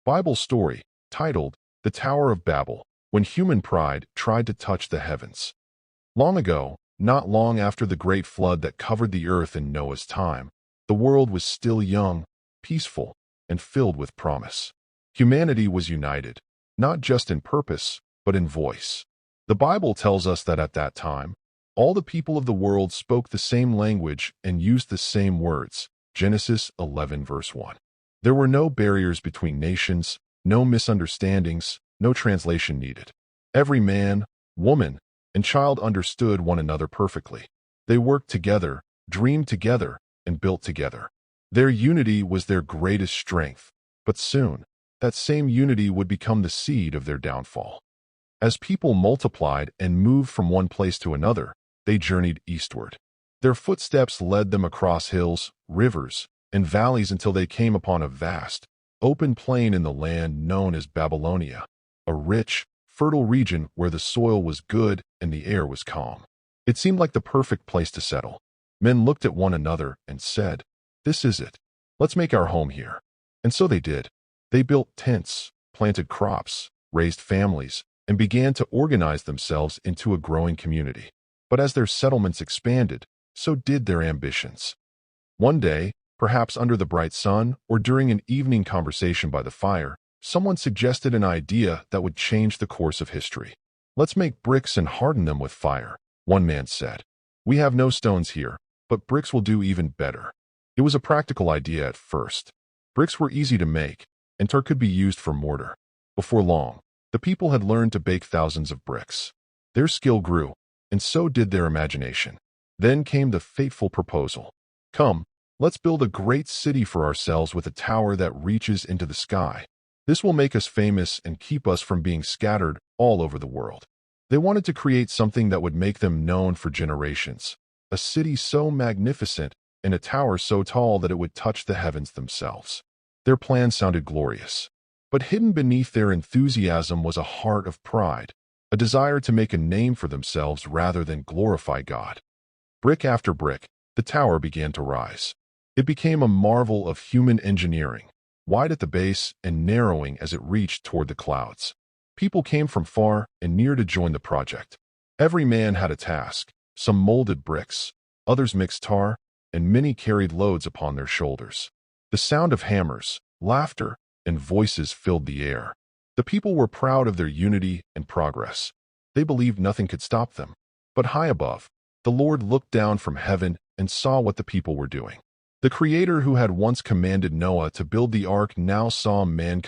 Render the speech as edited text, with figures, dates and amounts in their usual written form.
Bible story titled The Tower of Babel, when human pride tried to touch the heavens. Long ago, not long after the great flood that covered the earth in Noah's time, the world was still young, peaceful, and filled with promise. Humanity was united, not just in purpose, but in voice. The Bible tells us that at that time, all the people of the world spoke the same language and used the same words. Genesis 11 verse 1. There were no barriers between nations, no misunderstandings, no translation needed. Every man, woman, and child understood one another perfectly. They worked together, dreamed together, and built together. Their unity was their greatest strength, but soon, that same unity would become the seed of their downfall. As people multiplied and moved from one place to another, they journeyed eastward. Their footsteps led them across hills, rivers, and valleys until they came upon a vast, open plain in the land known as Babylonia, a rich, fertile region where the soil was good and the air was calm. It seemed like the perfect place to settle. Men looked at one another and said, "This is it. Let's make our home here." And so they did. They built tents, planted crops, raised families, and began to organize themselves into a growing community. But as their settlements expanded, so did their ambitions. One day, perhaps under the bright sun or during an evening conversation by the fire, someone suggested an idea that would change the course of history. "Let's make bricks and harden them with fire," one man said. "We have no stones here, but bricks will do even better." It was a practical idea at first. Bricks were easy to make, and could be used for mortar. Before long, the people had learned to bake thousands of bricks. Their skill grew, and so did their imagination. Then came the fateful proposal. "Come, let's build a great city for ourselves with a tower that reaches into the sky. This will make us famous and keep us from being scattered all over the world." They wanted to create something that would make them known for generations. A city so magnificent and a tower so tall that it would touch the heavens themselves. Their plan sounded glorious. But hidden beneath their enthusiasm was a heart of pride, a desire to make a name for themselves rather than glorify God. Brick after brick, the tower began to rise. It became a marvel of human engineering, wide at the base and narrowing as it reached toward the clouds. People came from far and near to join the project. Every man had a task. Some molded bricks, others mixed tar, and many carried loads upon their shoulders. The sound of hammers, laughter, and voices filled the air. The people were proud of their unity and progress. They believed nothing could stop them. But high above, the Lord looked down from heaven and saw what the people were doing. The Creator who had once commanded Noah to build the ark now saw mankind